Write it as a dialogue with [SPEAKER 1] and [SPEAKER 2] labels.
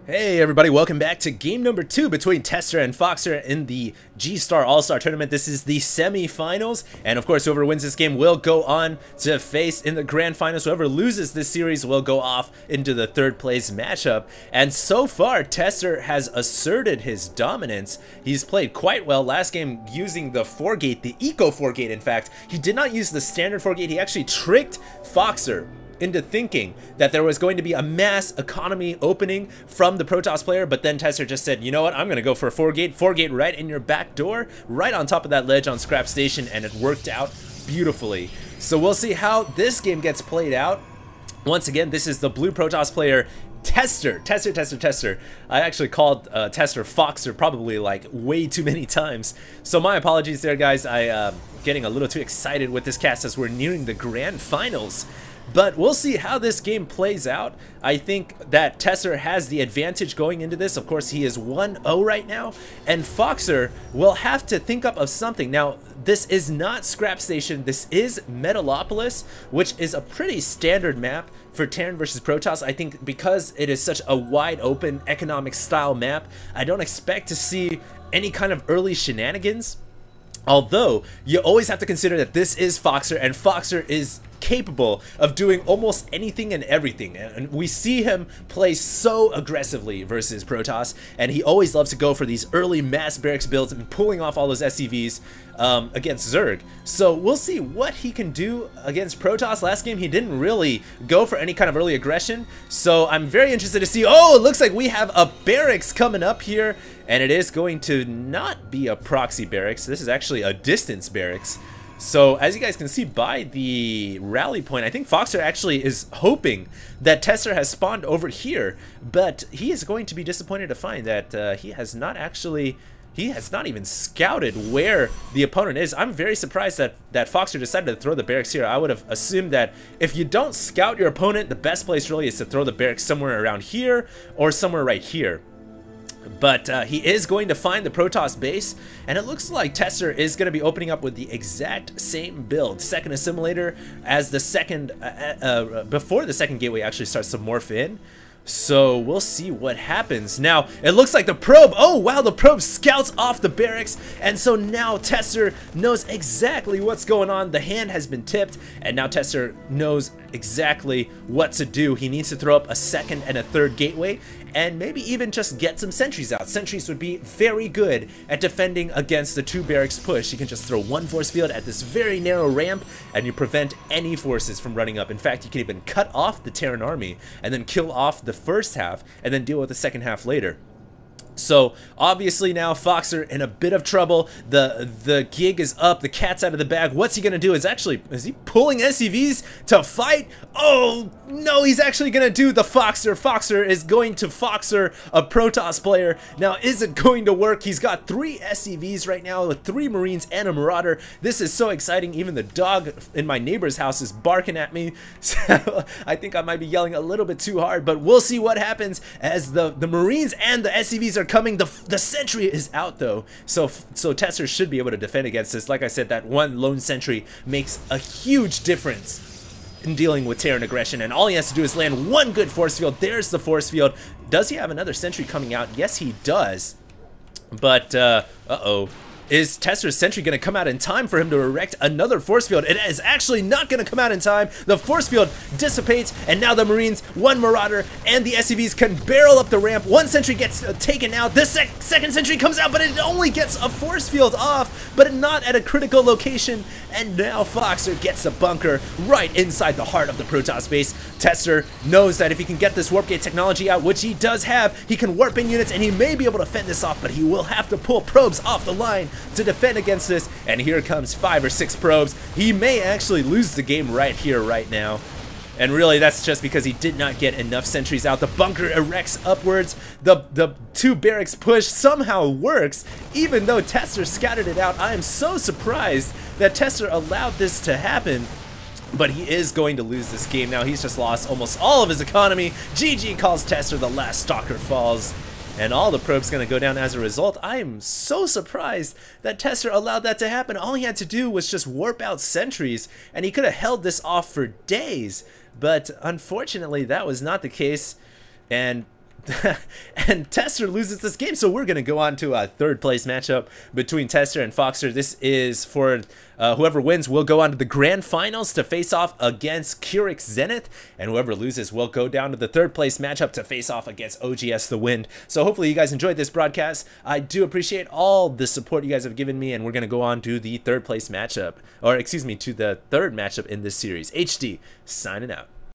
[SPEAKER 1] Hey everybody, welcome back to game number 2 between Tester and Foxer in the G-Star All-Star Tournament. This is the semi-finals, and of course whoever wins this game will go on to face in the grand finals. Whoever loses this series will go off into the third place matchup. And so far, Tester has asserted his dominance. He's played quite well last game using the 4-gate, the Eco 4-gate in fact. He did not use the standard 4-gate, he actually tricked Foxer into thinking that there was going to be a mass economy opening from the Protoss player, but then Tester just said, you know what, I'm gonna go for a 4-gate right in your back door, right on top of that ledge on Scrap Station, and it worked out beautifully. So we'll see how this game gets played out. Once again, this is the blue Protoss player, Tester. I actually called Tester Foxer probably like way too many times. So my apologies there, guys. I getting a little too excited with this cast as we're nearing the grand finals. But we'll see how this game plays out. I think that Tester has the advantage going into this. Of course, he is 1-0 right now. And Foxer will have to think up of something. Now, this is not Scrap Station. This is Metalopolis, which is a pretty standard map for Terran versus Protoss. I think because it is such a wide open economic style map, I don't expect to see any kind of early shenanigans. Although, you always have to consider that this is Foxer, and Foxer is capable of doing almost anything and everything, and we see him play so aggressively versus Protoss, and he always loves to go for these early mass barracks builds and pulling off all those SCVs against Zerg. So we'll see what he can do against Protoss. Last game he didn't really go for any kind of early aggression, so I'm very interested to see. Oh, it looks like we have a barracks coming up here, and it is going to not be a proxy barracks. This is actually a distance barracks. So as you guys can see by the rally point, I think Foxer actually is hoping that Tester has spawned over here, but he is going to be disappointed to find that he has not even scouted where the opponent is. I'm very surprised that Foxer decided to throw the barracks here. I would have assumed that if you don't scout your opponent, the best place really is to throw the barracks somewhere around here or somewhere right here. But he is going to find the Protoss base, and it looks like Tester is going to be opening up with the exact same build. Second assimilator as the second, before the second gateway actually starts to morph in. So we'll see what happens. Now, it looks like the probe, oh wow, the probe scouts off the barracks, and so now Tester knows exactly what's going on. The hand has been tipped, and now Tester knows exactly what to do. He needs to throw up a second and a third gateway, and maybe even just get some sentries out. Sentries would be very good at defending against the two barracks push. You can just throw one force field at this very narrow ramp, and you prevent any forces from running up. In fact, you can even cut off the Terran army, and then kill off the first half, and then deal with the second half later. So obviously now Foxer in a bit of trouble. The gig is up, the cat's out of the bag. What's he gonna do? Is he pulling SCVs to fight? Oh no, he's actually gonna do the Foxer. Foxer is going to Foxer a Protoss player. Now is it going to work? He's got 3 SCVs right now with 3 Marines and a Marauder. This is so exciting. Even the dog in my neighbor's house is barking at me. So I think I might be yelling a little bit too hard, but we'll see what happens as the Marines and the SCVs are coming. The sentry is out though, so Tester should be able to defend against this. Like I said, that one lone sentry makes a huge difference in dealing with Terran aggression, and all he has to do is land one good force field. There's the force field. Does he have another sentry coming out? Yes, he does. But uh-oh. Is Tester's sentry going to come out in time for him to erect another force field? It is actually not going to come out in time. The force field dissipates, and now the Marines, one Marauder, and the SCVs can barrel up the ramp. One sentry gets taken out. This second sentry comes out, but it only gets a force field off, but not at a critical location. And now Foxer gets a bunker right inside the heart of the Protoss base. Tester knows that if he can get this warp gate technology out, which he does have, he can warp in units, and he may be able to fend this off, but he will have to pull probes off the line to defend against this. And here comes 5 or 6 probes. He may actually lose the game right here, right now. And really, that's just because he did not get enough sentries out. The bunker erects upwards. The 2 barracks push somehow works, even though Tester scouted it out. I am so surprised that Tester allowed this to happen. But he is going to lose this game now. He's just lost almost all of his economy. GG calls Tester, the last stalker falls. And all the probes gonna go down as a result. I am so surprised that Tester allowed that to happen. All he had to do was just warp out sentries, and he could have held this off for days. But unfortunately, that was not the case. And and Tester loses this game, so we're going to go on to a third place matchup between Tester and Foxer. This is for whoever wins will go on to the grand finals to face off against Keurig Zenith, and whoever loses will go down to the third place matchup to face off against OGS The Wind. So hopefully you guys enjoyed this broadcast. I do appreciate all the support you guys have given me, and we're going to go on to the third place matchup, or excuse me, to the third matchup in this series. HD signing out.